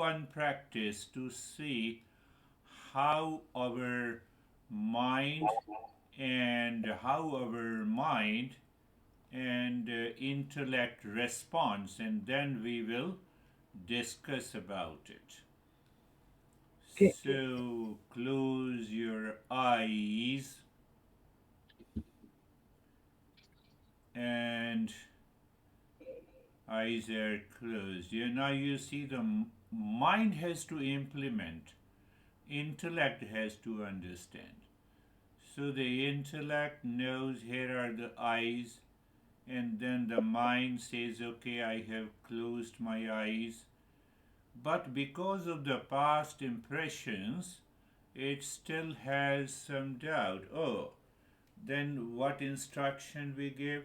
one practice to see how our mind and intellect responds, and then we will discuss about it. Okay. So close your eyes and eyes are closed. Now you see the mind has to implement, intellect has to understand. So the intellect knows here are the eyes, and then the mind says, okay, I have closed my eyes. But because of the past impressions, it still has some doubt. Oh, then what instruction we give?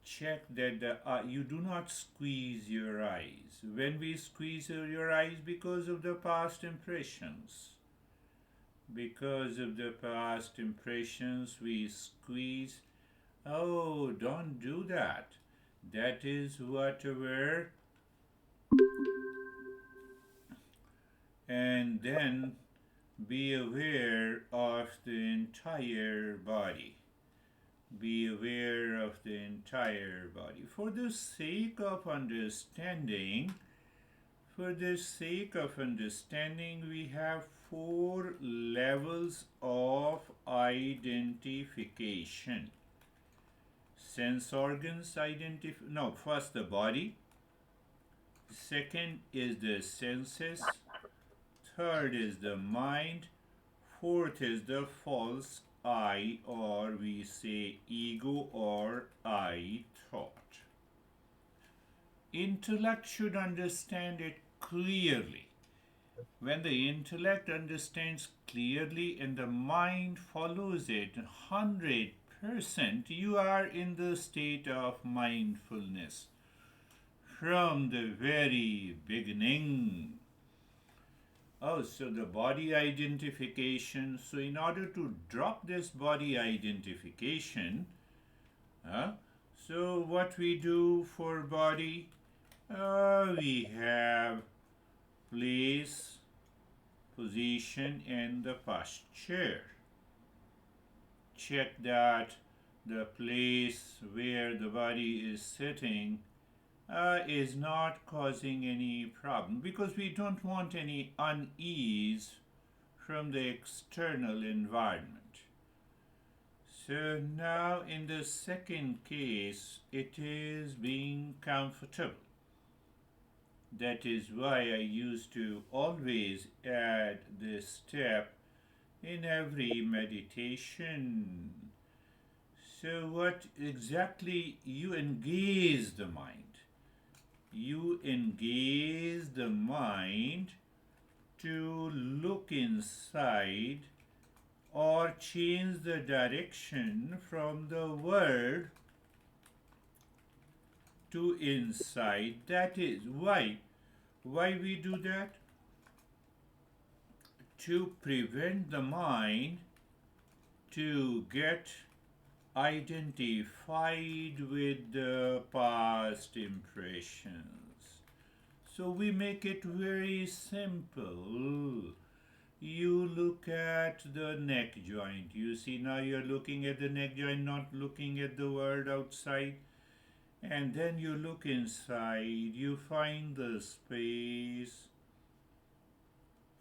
Check that you do not squeeze your eyes. When we squeeze your eyes because of the past impressions, we squeeze. Oh, don't do that. That is what we're. And then be aware of the entire body. Be aware of the entire body. For the sake of understanding, we have four levels of identification. Sense organs identify. No, first the body. Second is the senses. Third is the mind. Fourth is the false I, or we say ego or I thought. Intellect should understand it clearly. When the intellect understands clearly and the mind follows it 100%, you are in the state of mindfulness from the very beginning. Oh, so the body identification. So, in order to drop this body identification, uh, so what we do for body, we have place, position, and the posture. Check that the place where the body is sitting is not causing any problem, because we don't want any unease from the external environment. So now in the second case, it is being comfortable. That is why I used to always add this step in every meditation. So, what exactly you engage the mind? You engage the mind to look inside or change the direction from the world to inside. That is why we do that, to prevent the mind to get identified with the past impressions. So we make it very simple. You look at the neck joint. You see, now you're looking at the neck joint, not looking at the world outside. And then you look inside, you find the space.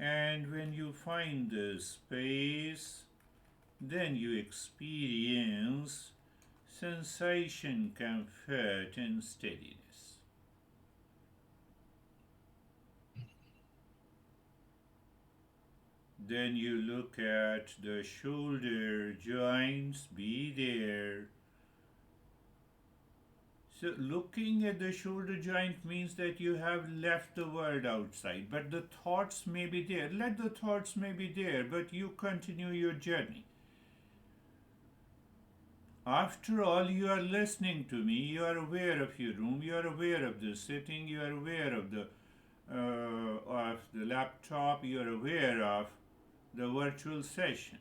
And when you find the space, then you experience sensation, comfort, and steadiness. Then you look at the shoulder joints, be there. So, looking at the shoulder joint means that you have left the world outside, but the thoughts may be there. Let the thoughts may be there, but you continue your journey. After all, you are listening to me, you are aware of your room, you are aware of the sitting, you are aware of the laptop, you are aware of the virtual session.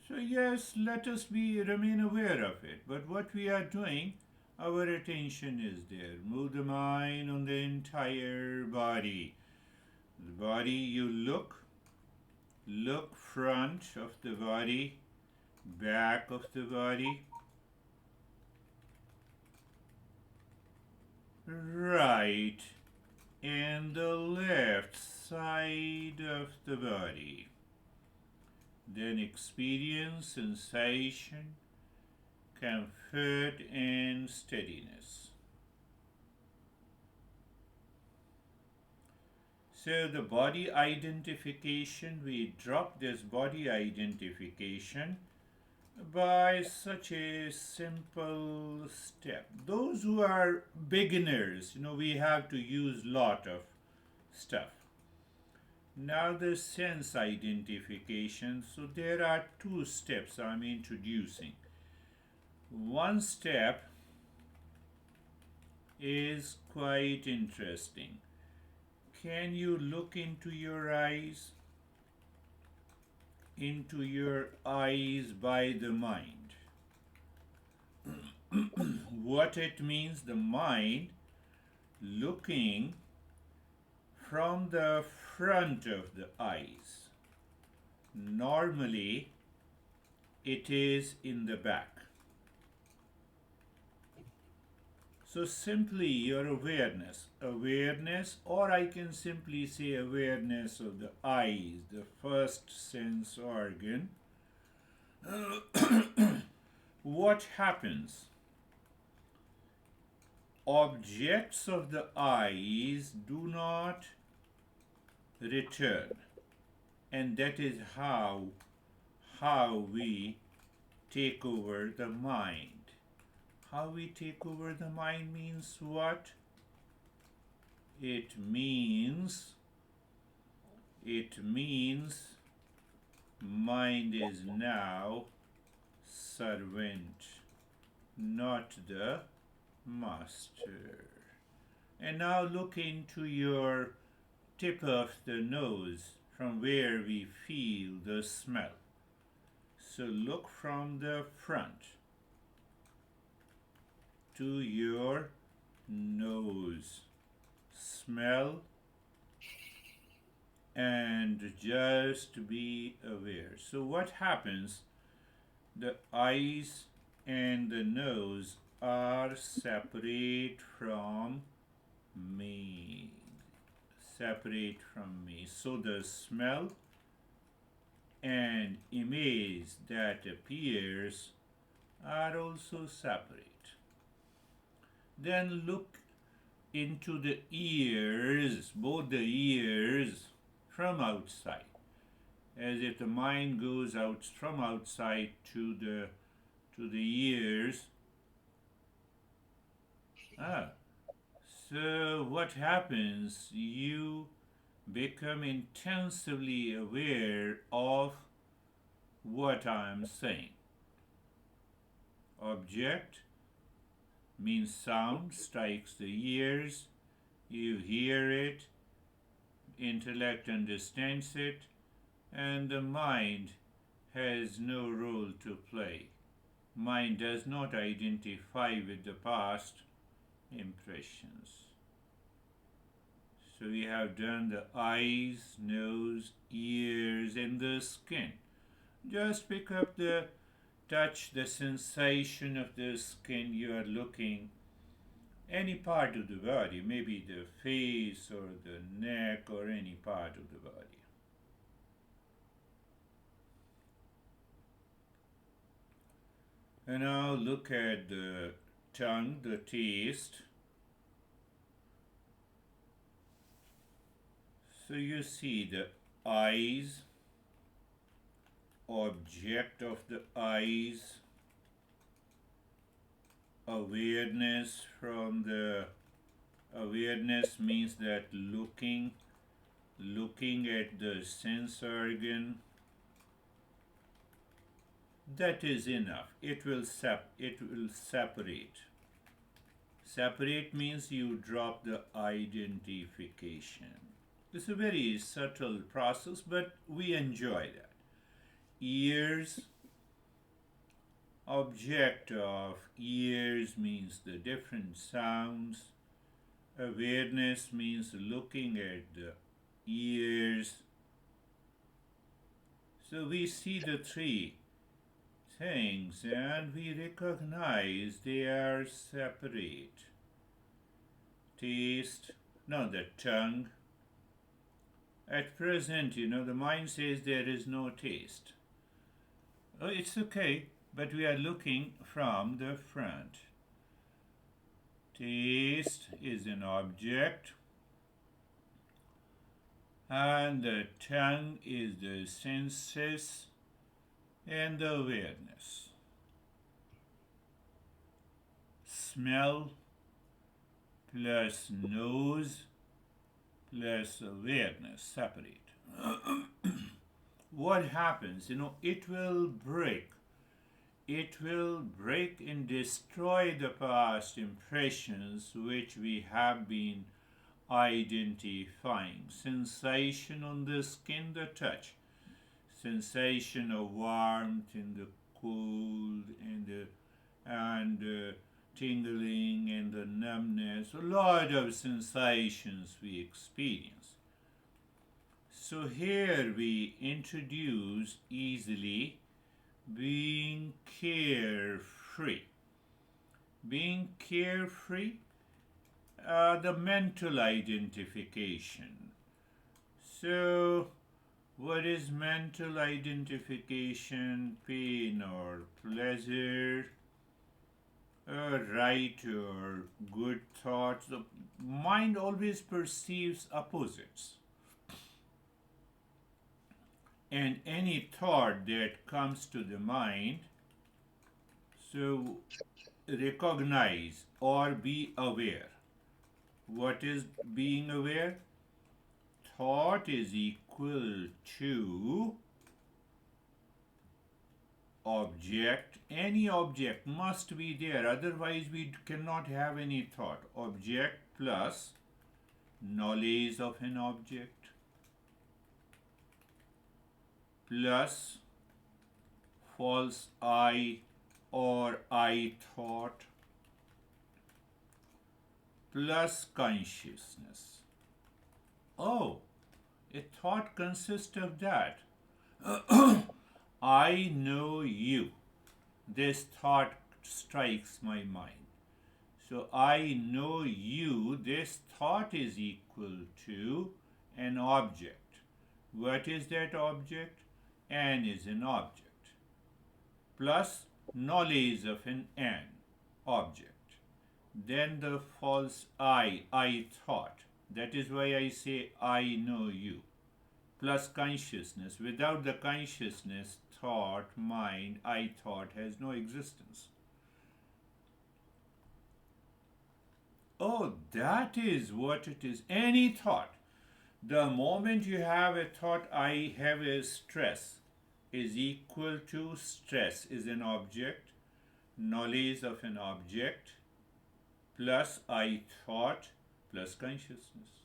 So yes, let us remain aware of it. But what we are doing, our attention is there. Move the mind on the entire body. The body, you look front of the body, back of the body, right and the left side of the body. Then experience sensation, comfort, and steadiness. So the body identification, we drop this body identification by such a simple step. Those who are beginners, we have to use lot of stuff. Now the sense identification. So there are two steps I'm introducing. One step is quite interesting. Can you look into your eyes? Into your eyes by the mind. What it means, the mind looking from the front of the eyes. Normally, it is in the back. So simply your awareness, or I can simply say awareness of the eyes, the first sense organ. What happens? Objects of the eyes do not return, and that is how we take over the mind. How we take over the mind means what? It means mind is now servant, not the master. And now look into your tip of the nose, from where we feel the smell. So look from the front to your nose. Smell and just be aware. So what happens? The eyes and the nose are separate from me. Separate from me. So the smell and image that appears are also separate. Then look into the ears, both the ears, from outside, as if the mind goes out from outside to the ears. So what happens? You become intensively aware of what I'm saying. Object means sound strikes the ears, you hear it, intellect understands it, and the mind has no role to play. Mind does not identify with the past impressions. So we have done the eyes, nose, ears, and the skin. Just pick up touch the sensation of the skin. You are looking any part of the body, maybe the face or the neck or any part of the body. And now look at the tongue, the taste. So you see the eyes, object of the eyes, awareness from the awareness means that looking at the sense organ. That is enough. It will separate. Separate means you drop the identification. It's a very subtle process, but we enjoy that. Ears, object of ears means the different sounds. Awareness means looking at the ears. So we see the three things and we recognize they are separate. Taste, no, the tongue. At present, the mind says there is no taste. Oh, it's okay, but we are looking from the front. Taste is an object, and the tongue is the senses and the awareness. Smell plus nose plus awareness separate. What happens? It will break. It will break and destroy the past impressions which we have been identifying. Sensation on the skin, the touch. Sensation of warmth in the cold and tingling and the numbness. A lot of sensations we experience. So here we introduce easily being carefree. Being carefree, the mental identification. So, what is mental identification? Pain or pleasure, right or good thoughts. The mind always perceives opposites. And any thought that comes to the mind, so recognize or be aware. What is being aware? Thought is equal to object. Any object must be there, otherwise we cannot have any thought. Object plus knowledge of an object plus false I or I thought plus consciousness. Oh, a thought consists of that. I know you. This thought strikes my mind. So I know you. This thought is equal to an object. What is that object? An is an object. Plus knowledge of an object. Then the false I thought. That is why I say I know you. Plus consciousness. Without the consciousness, thought, mind, I thought has no existence. Oh, that is what it is. Any thought. The moment you have a thought, I have a stress, is equal to stress is an object, knowledge of an object, plus I thought, plus consciousness.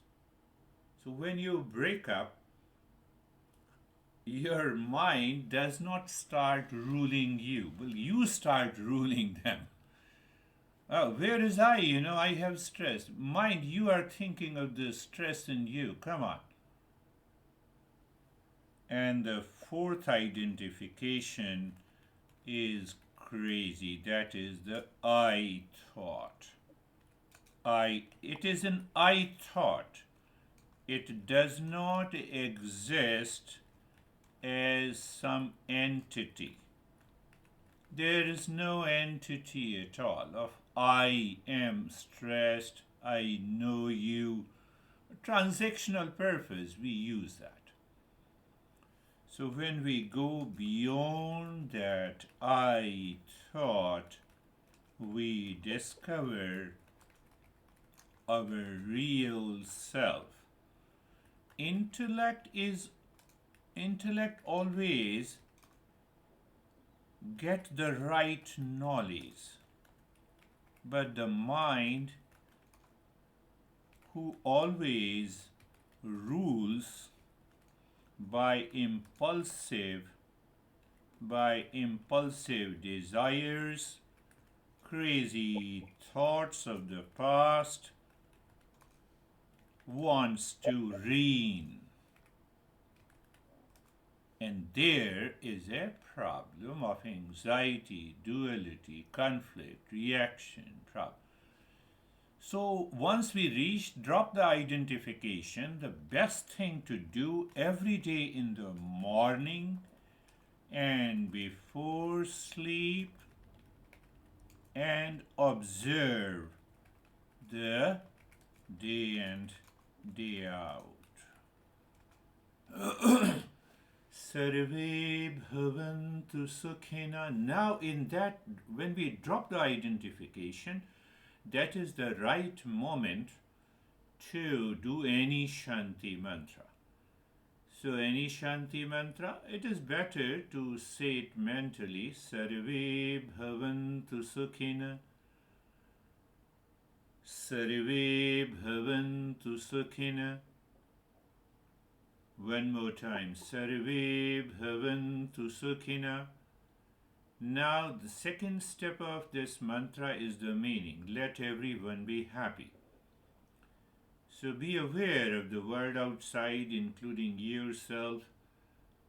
So when you break up, your mind does not start ruling you. Well, you start ruling them. Oh, where is I? I have stress. Mind, you are thinking of the stress in you. Come on. And the fourth identification is crazy. That is the I thought. It is an I thought. It does not exist as some entity. There is no entity at all of I am stressed, I know you. Transactional purpose, we use that. So when we go beyond that I thought, we discover our real self. Intellect always get the right knowledge, but the mind who always rules by impulsive by impulsive desires, crazy thoughts of the past, wants to reign. And there is a problem of anxiety, duality, conflict, reaction, problem. So once we reach, drop the identification, the best thing to do every day in the morning and before sleep and observe the day and day out. Sarve bhavantu sukhina. Now, in that, when we drop the identification, that is the right moment to do any Shanti mantra. So, any Shanti mantra, it is better to say it mentally. Sarve bhavantu sukhina. Sarve bhavantu sukhina. One more time. Sarve bhavantu sukhina. Now, the second step of this mantra is the meaning. Let everyone be happy. So be aware of the world outside, including yourself,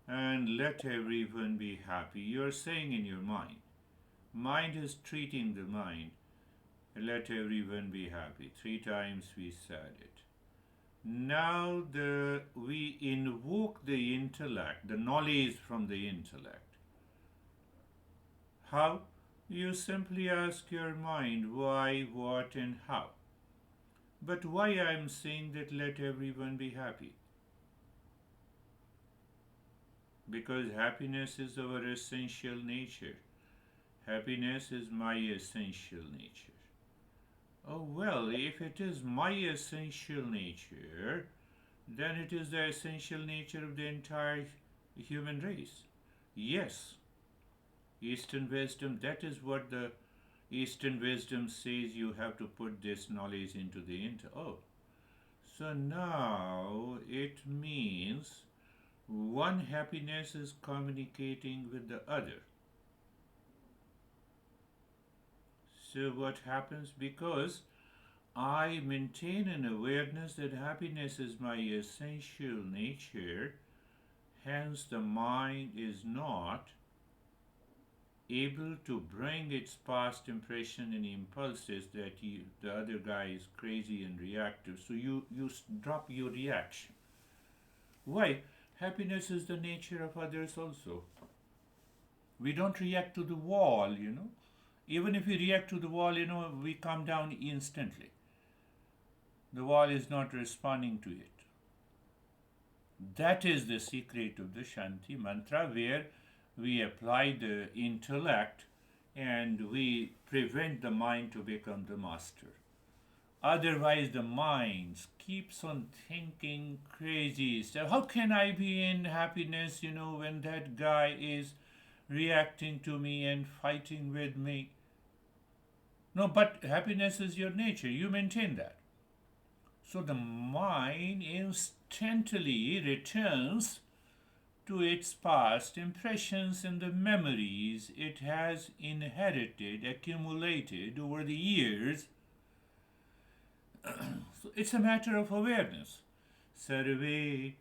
and let everyone be happy. You're saying in your mind. Mind is treating the mind. Let everyone be happy. 3 times we said it. Now we invoke the intellect, the knowledge from the intellect. How? You simply ask your mind why, what, and how. But why I am saying that let everyone be happy? Because happiness is our essential nature. Happiness is my essential nature. Oh, well, if it is my essential nature, then it is the essential nature of the entire human race. Yes, Eastern wisdom, that is what the Eastern wisdom says, you have to put this knowledge into the Oh, so now it means one happiness is communicating with the other. So what happens? Because I maintain an awareness that happiness is my essential nature, hence the mind is not able to bring its past impression and impulses that the other guy is crazy and reactive. So you drop your reaction. Why? Happiness is the nature of others also. We don't react to the wall, Even if we react to the wall, we come down instantly. The wall is not responding to it. That is the secret of the Shanti mantra, where we apply the intellect and we prevent the mind to become the master. Otherwise, the mind keeps on thinking crazy stuff. How can I be in happiness, when that guy is reacting to me and fighting with me? No, but happiness is your nature. You maintain that. So the mind instantly returns to its past impressions and the memories it has inherited, accumulated over the years. So it's a matter of awareness. Sarve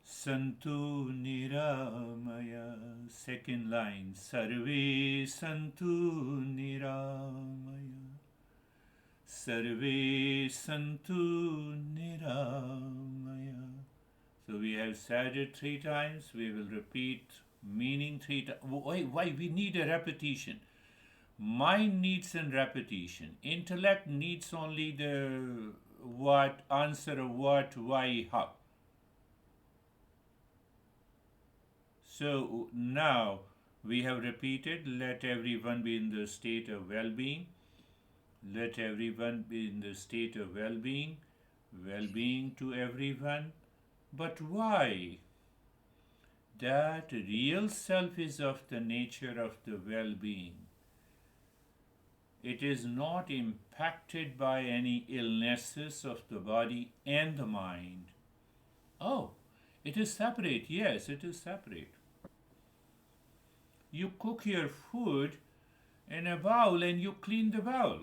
Santu Niramaya. Second line. Sarve Santu Niramaya. Sarve Santu Niramaya. So we have said it 3 times. We will repeat meaning 3 times. Why? We need a repetition. Mind needs a repetition. Intellect needs only the what, answer of what, why, how. So now we have repeated, let everyone be in the state of well-being. Let everyone be in the state of well-being. Well-being to everyone. But why? That real self is of the nature of the well-being. It is not impacted by any illnesses of the body and the mind. Oh, it is separate. Yes, it is separate. You cook your food in a bowl and you clean the bowl.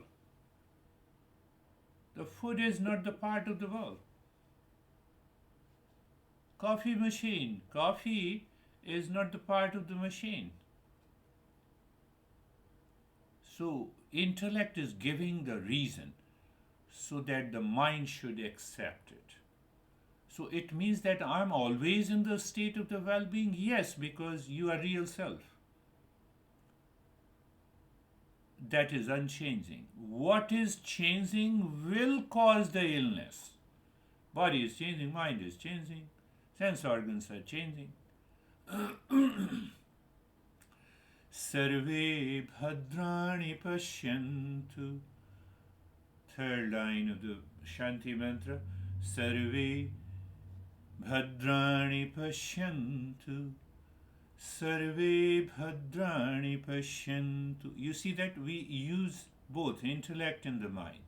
The food is not the part of the bowl. Coffee machine. Coffee is not the part of the machine. So, intellect is giving the reason so that the mind should accept it. So, it means that I'm always in the state of the well being? Yes, because you are real self. That is unchanging. What is changing will cause the illness. Body is changing, mind is changing, sense organs are changing. Sarve bhadrani pashyantu. Third line of the Shanti mantra. Sarve bhadrani pashyantu. Sarve bhadrani pashyantu. You see that we use both intellect and the mind.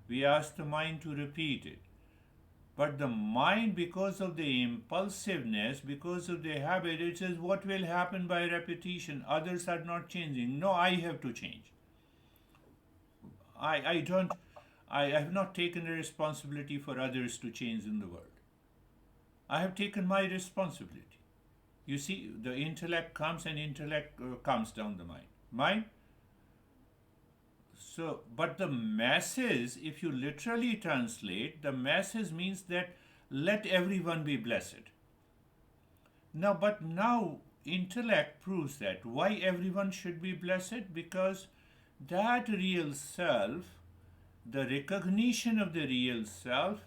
We ask the mind to repeat it. But the mind, because of the impulsiveness, because of the habit, it says, what will happen by repetition? Others are not changing. No, I have to change. I don't, I have not taken the responsibility for others to change in the world. I have taken my responsibility. You see, the intellect comes and intellect comes down the mind. Mind. So, but the masses, if you literally translate, the masses means that let everyone be blessed. Now intellect proves that. Why everyone should be blessed? Because that real self, the recognition of the real self,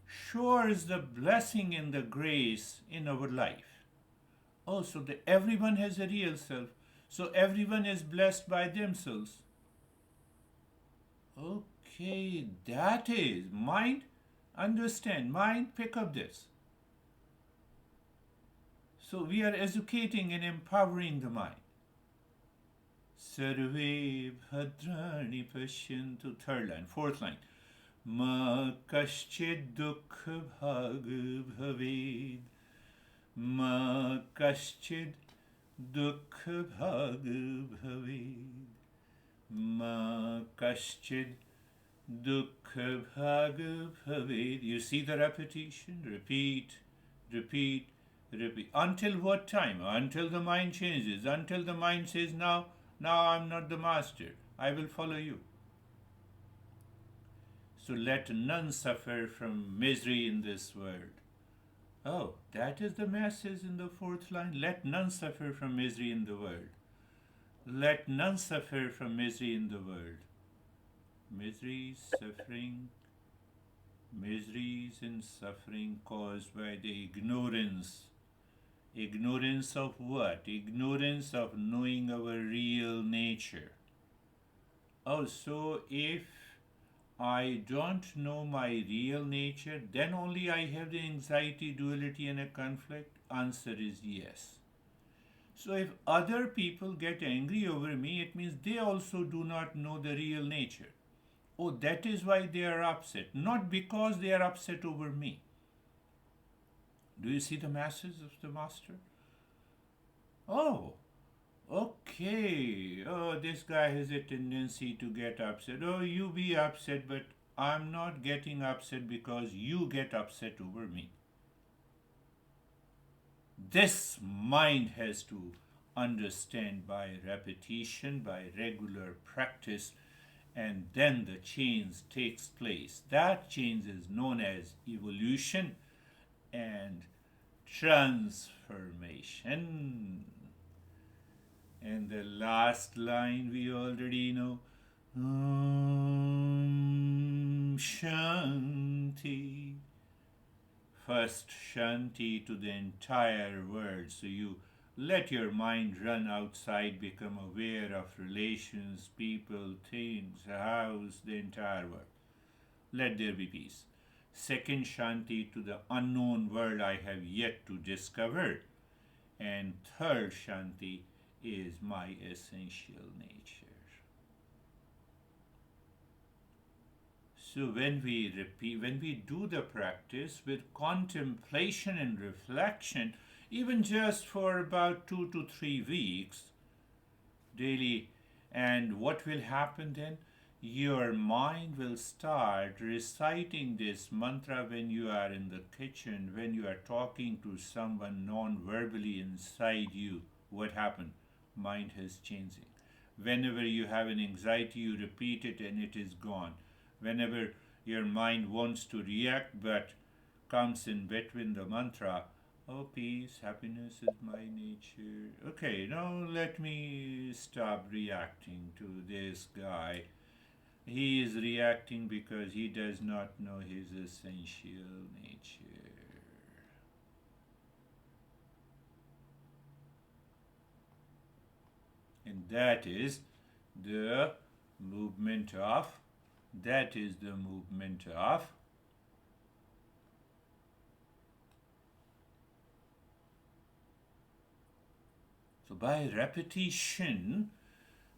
shores the blessing and the grace in our life. Oh, so that everyone has a real self. So everyone is blessed by themselves. Okay, that is mind. Understand, mind, pick up this. So we are educating and empowering the mind. Sarve bhadrani pashyantu. Third line, fourth line. Ma kaschid dukha bhag bhaved. Ma kaschid dukha bhag bhaved. Ma kaschid dukha bhag bhaved. You see the repetition? Repeat, repeat, repeat. Until what time? Until the mind changes. Until the mind says, now I'm not the master. I will follow you. So let none suffer from misery in this world. Oh, that is the message in the fourth line. Let none suffer from misery in the world. Let none suffer from misery in the world. Miseries, suffering, miseries and suffering caused by the ignorance. Ignorance of what? Ignorance of knowing our real nature. Oh, so if I don't know my real nature, then only I have the anxiety, duality, and a conflict? Answer is yes. So if other people get angry over me, it means they also do not know the real nature. Oh, that is why they are upset, not because they are upset over me. Do you see the masses of the master? Oh, okay. Oh, this guy has a tendency to get upset. Oh, you be upset, but I'm not getting upset because you get upset over me. This mind has to understand by repetition, by regular practice, and then the change takes place. That change is known as evolution and transformation. And the last line we already know. Shanti. First Shanti to the entire world. So you let your mind run outside, become aware of relations, people, things, house, the entire world. Let there be peace. Second Shanti to the unknown world I have yet to discover. And third Shanti is my essential nature. So when we repeat, when we do the practice with contemplation and reflection, even just for about 2 to 3 weeks, daily. And what will happen then? Your mind will start reciting this mantra when you are in the kitchen, when you are talking to someone non-verbally inside you. What happened? Mind is changing. Whenever you have an anxiety, you repeat it and it is gone. Whenever your mind wants to react but comes in between the mantra, oh, peace, happiness is my nature. Okay, now let me stop reacting to this guy. He is reacting because he does not know his essential nature. And the movement of, that is the movement of So by repetition,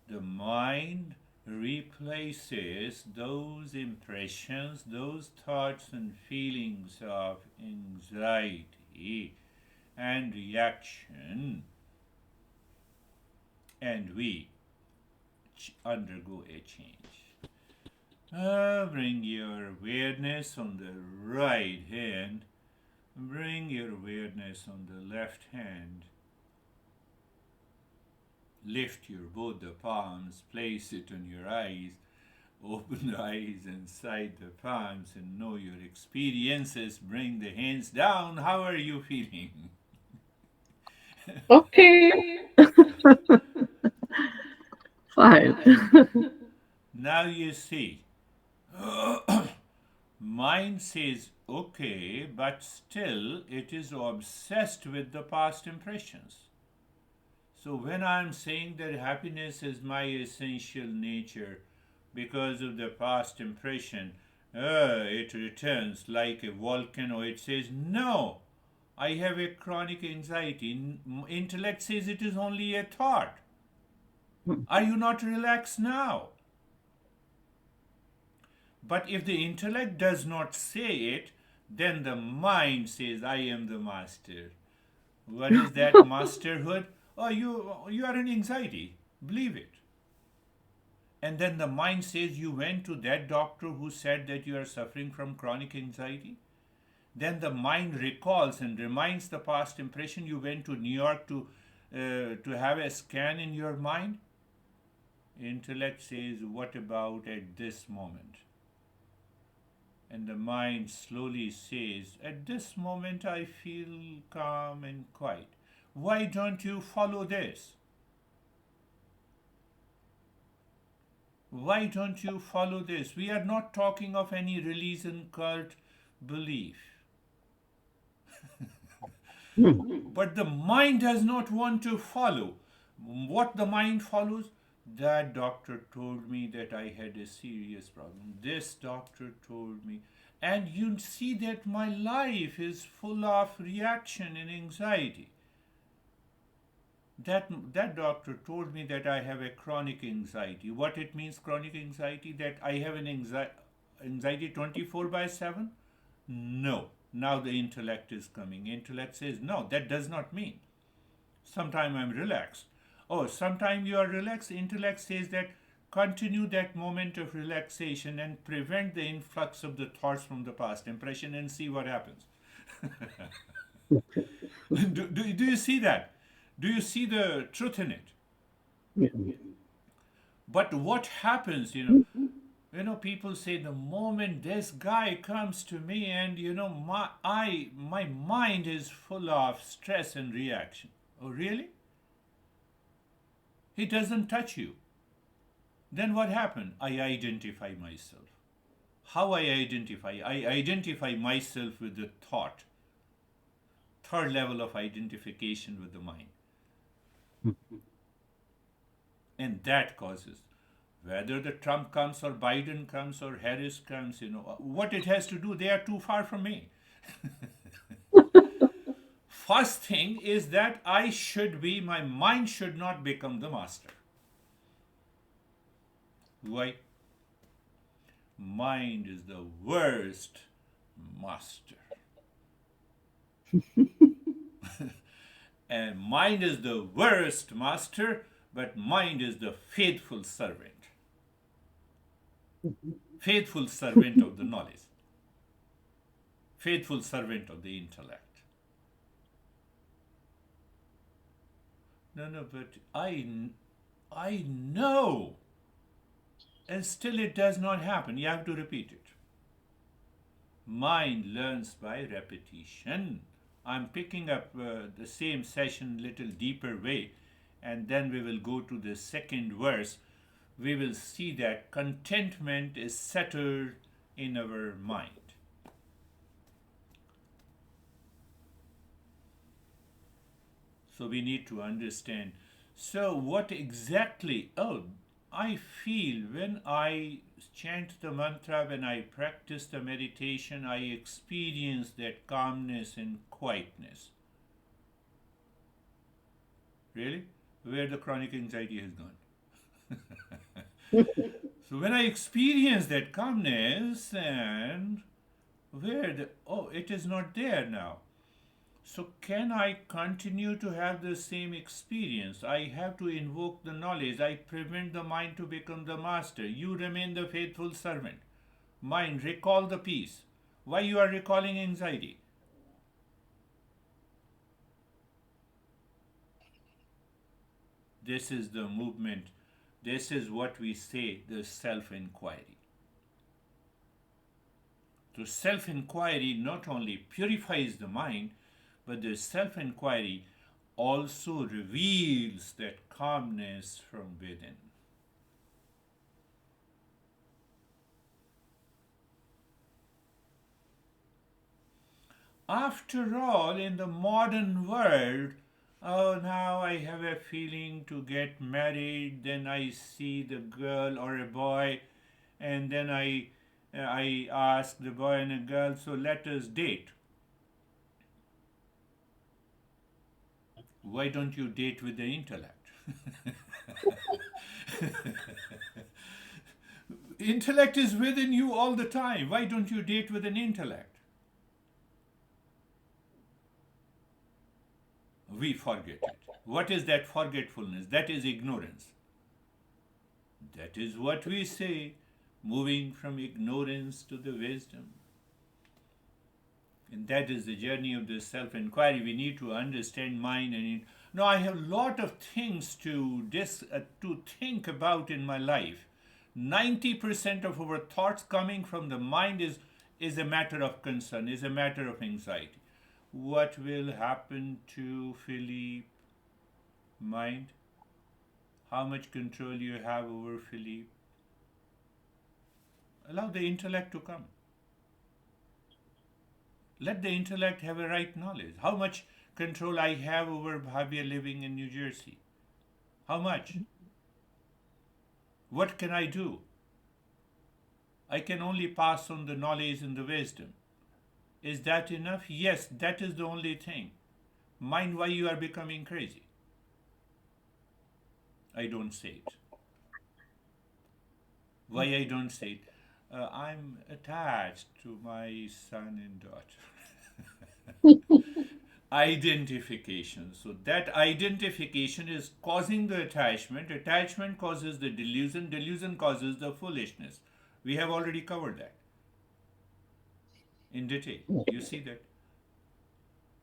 the mind replaces those impressions, those thoughts and feelings of anxiety and reaction, and we undergo a change. Bring your awareness on the right hand, bring your awareness on the left hand. Lift your both the palms, place it on your eyes, open the eyes inside the palms and know your experiences. Bring the hands down. How are you feeling? Okay. Fine. Now you see, mind says okay, but still it is obsessed with the past impressions. So when I'm saying that happiness is my essential nature because of the past impression, it returns like a volcano. It says, no, I have a chronic anxiety. Intellect says it is only a thought. Are you not relaxed now? But if the intellect does not say it, then the mind says, I am the master. What is that masterhood? Oh, you are in anxiety. Believe it. And then the mind says you went to that doctor who said that you are suffering from chronic anxiety. Then the mind recalls and reminds the past impression you went to New York to have a scan in your mind. Intellect says, what about at this moment? And the mind slowly says, at this moment I feel calm and quiet. Why don't you follow this? Why don't you follow this? We are not talking of any religion, cult, belief. But the mind does not want to follow. What the mind follows? That doctor told me that I had a serious problem. This doctor told me. And you see that my life is full of reaction and anxiety. That doctor told me that I have a chronic anxiety. What it means, chronic anxiety? That I have an anxiety 24 by 7? No. Now the intellect is coming. Intellect says, no, that does not mean. Sometime I'm relaxed. Oh, sometime you are relaxed. Intellect says that continue that moment of relaxation and prevent the influx of the thoughts from the past impression and see what happens. Do you see that? Do you see the truth in it? But what happens, people say the moment this guy comes to me and my mind is full of stress and reaction. Oh, really? He doesn't touch you. Then what happened? I identify myself. How I identify? I identify myself with the thought. Third level of identification with the mind. And that causes, whether the Trump comes or Biden comes or Harris comes, what it has to do, they are too far from me. First thing is that my mind should not become the master. Why? Mind is the worst master. And mind is the worst master but mind is the faithful servant of the knowledge, faithful servant of the intellect. No, no, but I know, and still it does not happen. You have to repeat it. Mind learns by repetition. I'm picking up the same session little deeper way, and then we will go to the second verse. We will see that contentment is settled in our mind. So we need to understand. So, what exactly? Oh, I feel when I chant the mantra, when I practice the meditation, I experience that calmness and quietness. Really? Where the chronic anxiety has gone. So, when I experience that calmness, and where the, oh, it is not there now. So, can I continue to have the same experience? I have to invoke the knowledge. I prevent the mind to become the master. You remain the faithful servant. Mind, recall the peace. Why you are recalling anxiety? This is the movement. This is what we say the self inquiry. So, self inquiry not only purifies the mind, but the self inquiry also reveals that calmness from within. After all, in the modern world, oh, now I have a feeling to get married, then I see the girl or a boy, and then I ask the boy and a girl, so let us date. Why don't you date with the intellect? Intellect is within you all the time. Why don't you date with an intellect? We forget it. What is that forgetfulness? That is ignorance. That is what we say, moving from ignorance to the wisdom. And that is the journey of the self inquiry. We need to understand mind and it. Now, I have a lot of things to think about in my life. 90% of our thoughts coming from the mind is a matter of concern, is a matter of anxiety. What will happen to Philippe? Mind? How much control you have over Philippe? Allow the intellect to come. Let the intellect have a right knowledge. How much control I have over Bhavya living in New Jersey? How much? What can I do? I can only pass on the knowledge and the wisdom. Is that enough? Yes, that is the only thing. Mind, why you are becoming crazy? I don't say it. Why I don't say it? I'm attached to my son and daughter. Identification. So that identification is causing the attachment. Attachment causes the delusion. Delusion causes the foolishness. We have already covered that in detail. You see that?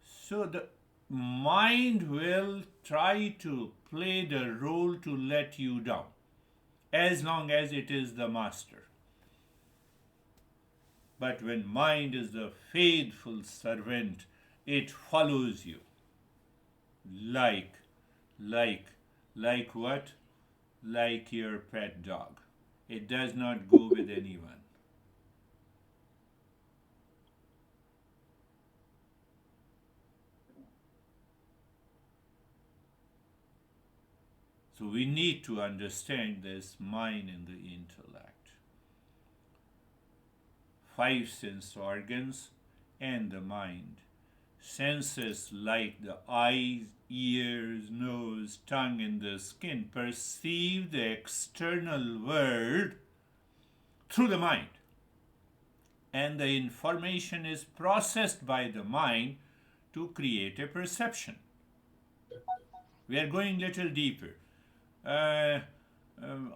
So the mind will try to play the role to let you down as long as it is the master. But when mind is the faithful servant, it follows you. Like, like, like what? Like your pet dog. It does not go with anyone. So we need to understand this mind and the intellect. Five sense organs and the mind. Senses like the eyes, ears, nose, tongue, and the skin perceive the external world through the mind. And the information is processed by the mind to create a perception. We are going a little deeper. Uh,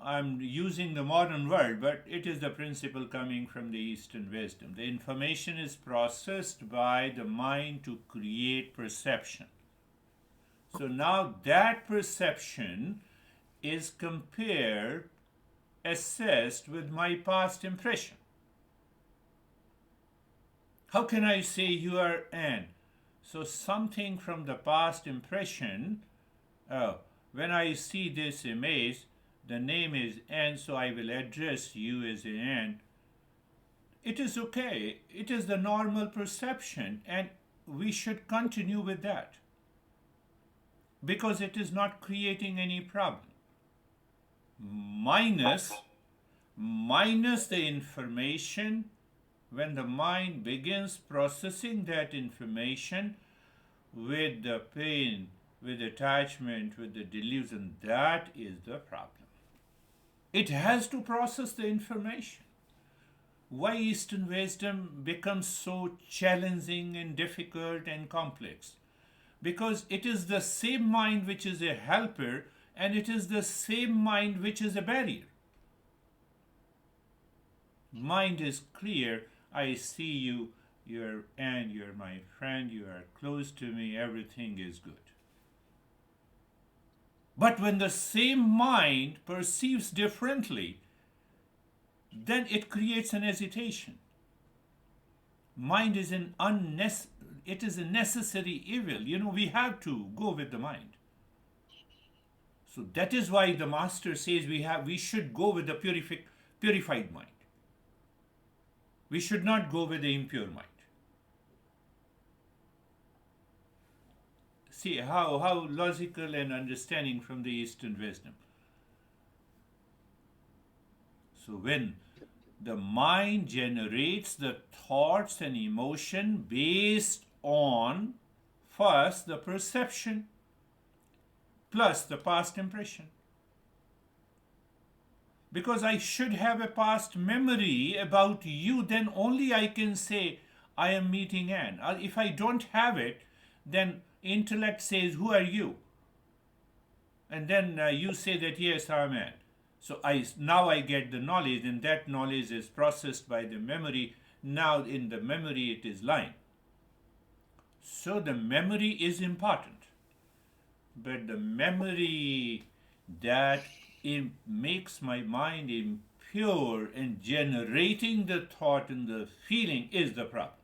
I'm using the modern word, but it is the principle coming from the Eastern wisdom. The information is processed by the mind to create perception. So now that perception is compared, assessed with my past impression. How can I say you are an? So something from the past impression, oh, when I see this image, the name is N, so I will address you as an N. It is okay. It is the normal perception, and we should continue with that because it is not creating any problem. Minus, minus the information, when the mind begins processing that information with the pain, with attachment, with the delusion, that is the problem. It has to process the information. Why Eastern wisdom becomes so challenging and difficult and complex? Because it is the same mind which is a helper and it is the same mind which is a barrier. Mind is clear. I see you, you're my friend, you are close to me, everything is good. But when the same mind perceives differently, then it creates an hesitation. Mind is it is a necessary evil. We have to go with the mind. So that is why the master says we should go with the purified mind. We should not go with the impure mind. See how logical and understanding from the Eastern wisdom. So when the mind generates the thoughts and emotion based on first the perception plus the past impression. Because I should have a past memory about you, then only I can say I am meeting Anne. If I don't have it, then intellect says, who are you? And then you say that yes, I'm Anne. So now I get the knowledge, and that knowledge is processed by the memory. Now in the memory it is lying. So the memory is important. But the memory that makes my mind impure and generating the thought and the feeling is the problem.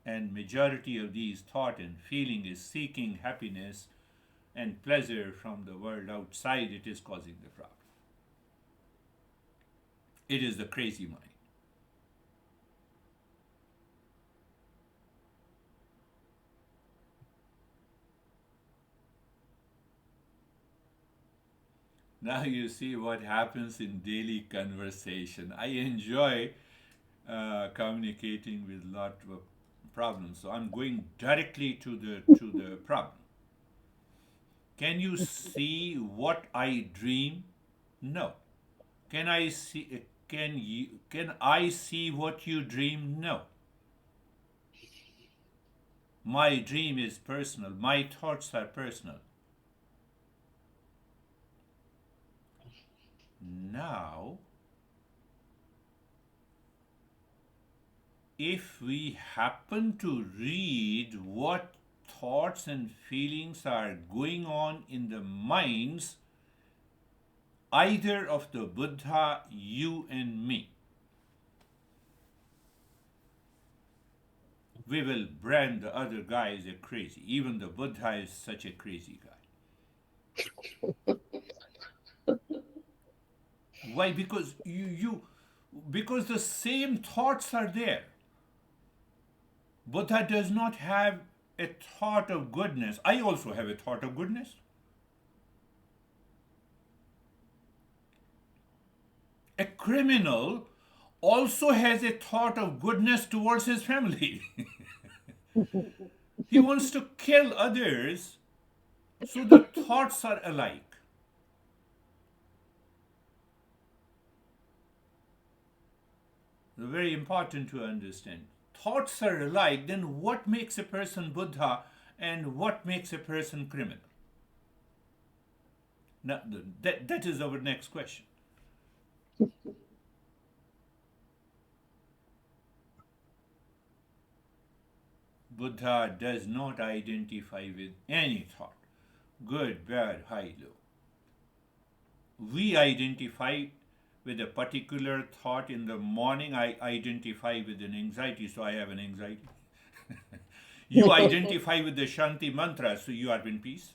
And majority of these thought and feeling is seeking happiness and pleasure from the world outside. It is causing the problem. It is the crazy mind. Now you see what happens in daily conversation. I enjoy communicating with lot of problems. So I'm going directly to the problem. Can you see what I dream? No. Can I see? Can I see what you dream? No. My dream is personal. My thoughts are personal. Now, if we happen to read what thoughts and feelings are going on in the minds either of the Buddha, you, and me, we will brand the other guy as a crazy. Even the Buddha is such a crazy guy. Why? Because because the same thoughts are there. Buddha does not have a thought of goodness. I also have a thought of goodness. A criminal also has a thought of goodness towards his family. He wants to kill others, so the thoughts are alike. Very important to understand. Thoughts are alike, then what makes a person Buddha and what makes a person criminal? Now, that is our next question. Buddha does not identify with any thought, good, bad, high, low. We identify with a particular thought in the morning. I identify with an anxiety, so I have an anxiety. You identify with the Shanti mantra, so you are in peace.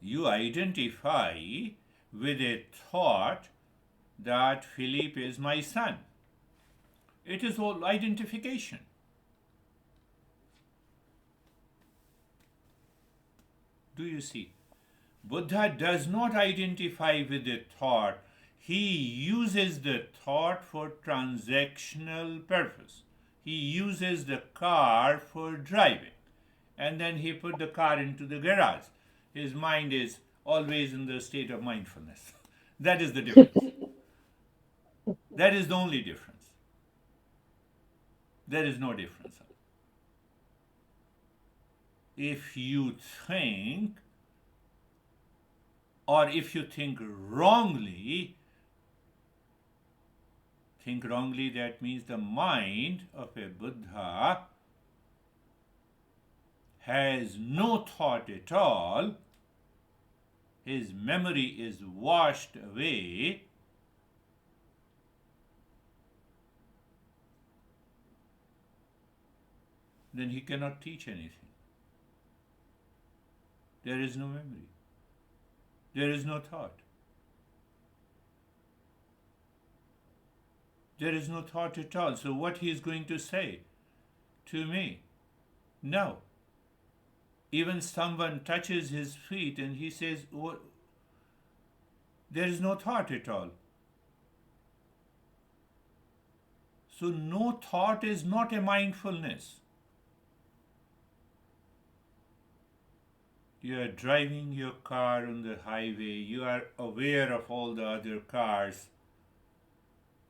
You identify with a thought that Philip is my son. It is all identification. Do you see? Buddha does not identify with the thought. He uses the thought for transactional purpose. He uses the car for driving. And then he put the car into the garage. His mind is always in the state of mindfulness. That is the difference. That is the only difference. There is no difference. If you think, or if you think wrongly, that means the mind of a Buddha has no thought at all, his memory is washed away, then he cannot teach anything. There is no memory. There is no thought. There is no thought at all. So what he is going to say to me? No. Even someone touches his feet and he says, oh, there is no thought at all. So no thought is not a mindfulness. You are driving your car on the highway, you are aware of all the other cars,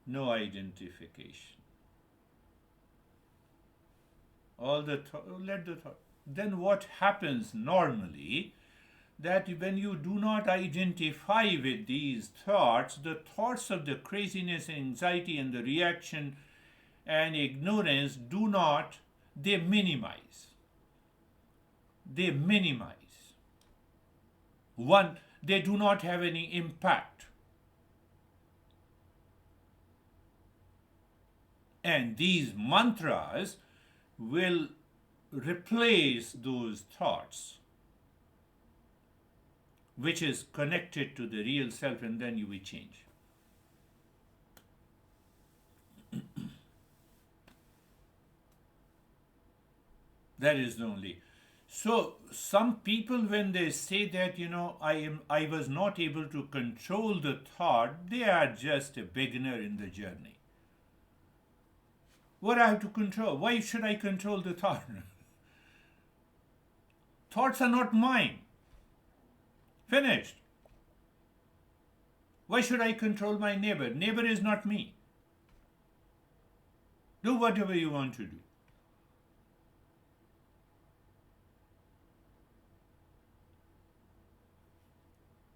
no identification. Let the thought. Then what happens normally, that when you do not identify with these thoughts, the thoughts of the craziness, anxiety, and the reaction and ignorance they minimize. They minimize. One, they do not have any impact. And these mantras will replace those thoughts, which is connected to the real self, and then you will change. That is the only. So some people, when they say that, I was not able to control the thought, they are just a beginner in the journey. What I have to control? Why should I control the thought? Thoughts are not mine. Finished. Why should I control my neighbor? Neighbor is not me. Do whatever you want to do.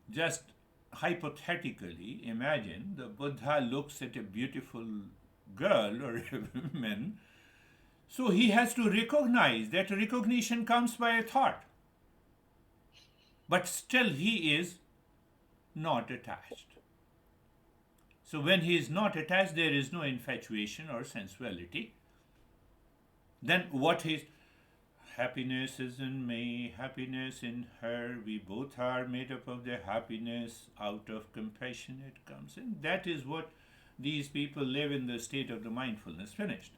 Just hypothetically, imagine the Buddha looks at a beautiful girl or a woman, so he has to recognize that recognition comes by a thought. But still he is not attached. So when he is not attached, there is no infatuation or sensuality. Then what is happiness is in me, happiness in her, we both are made up of the happiness, out of compassion it comes in. That is what these people live in the state of the mindfulness. Finished.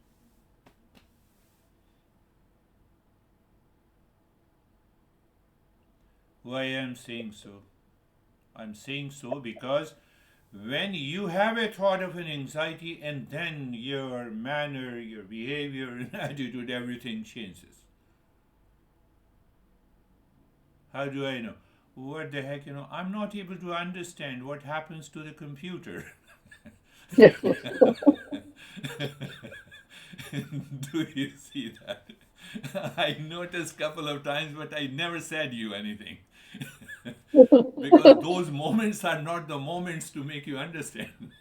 Why I am saying so? I'm saying so because when you have a thought of an anxiety, and then your manner, your behavior and attitude, everything changes. How do I know? What the heck, I'm not able to understand what happens to the computer. Yes. Do you see that? I noticed couple of times, but I never said you anything. Because those moments are not the moments to make you understand.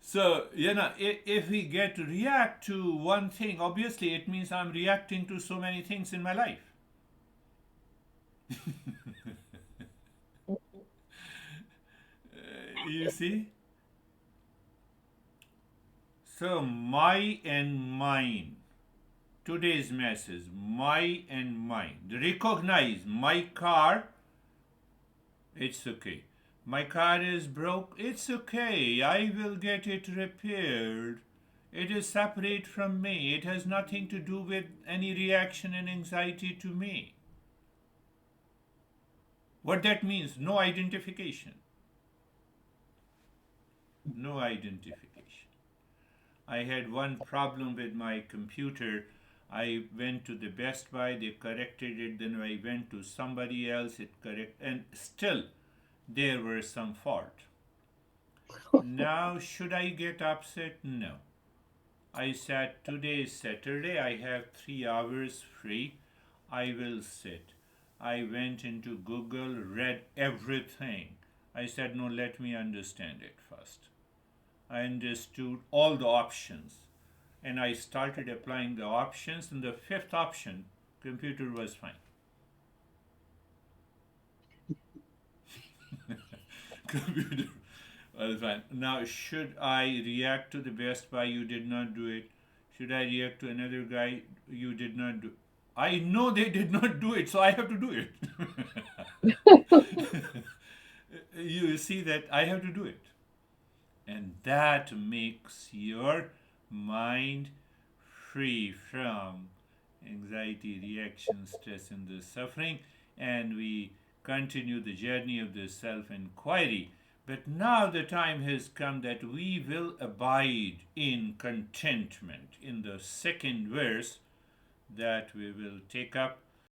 So, if we get to react to one thing, obviously it means I'm reacting to so many things in my life. You see? So, my and mine. Today's message, my and mine. Recognize my car, it's okay. My car is broke, it's okay. I will get it repaired. It is separate from me. It has nothing to do with any reaction and anxiety to me. What that means, no identification. No identification. I had one problem with my computer. I went to the Best Buy, they corrected it, then I went to somebody else, it correct, and still there were some fault. Now, should I get upset? No. I said, today is Saturday, I have 3 hours free. I will sit. I went into Google, read everything. I said, no, let me understand it first. I understood all the options and I started applying the options. And the fifth option, computer was fine. Computer was fine. Now, should I react to the Best Buy? You did not do it. Should I react to another guy? You did not do. I know they did not do it, so I have to do it. You see that I have to do it. And that makes your mind free from anxiety, reaction, stress, and the suffering. And we continue the journey of the self inquiry. But now the time has come that we will abide in contentment. In the second verse that we will take up,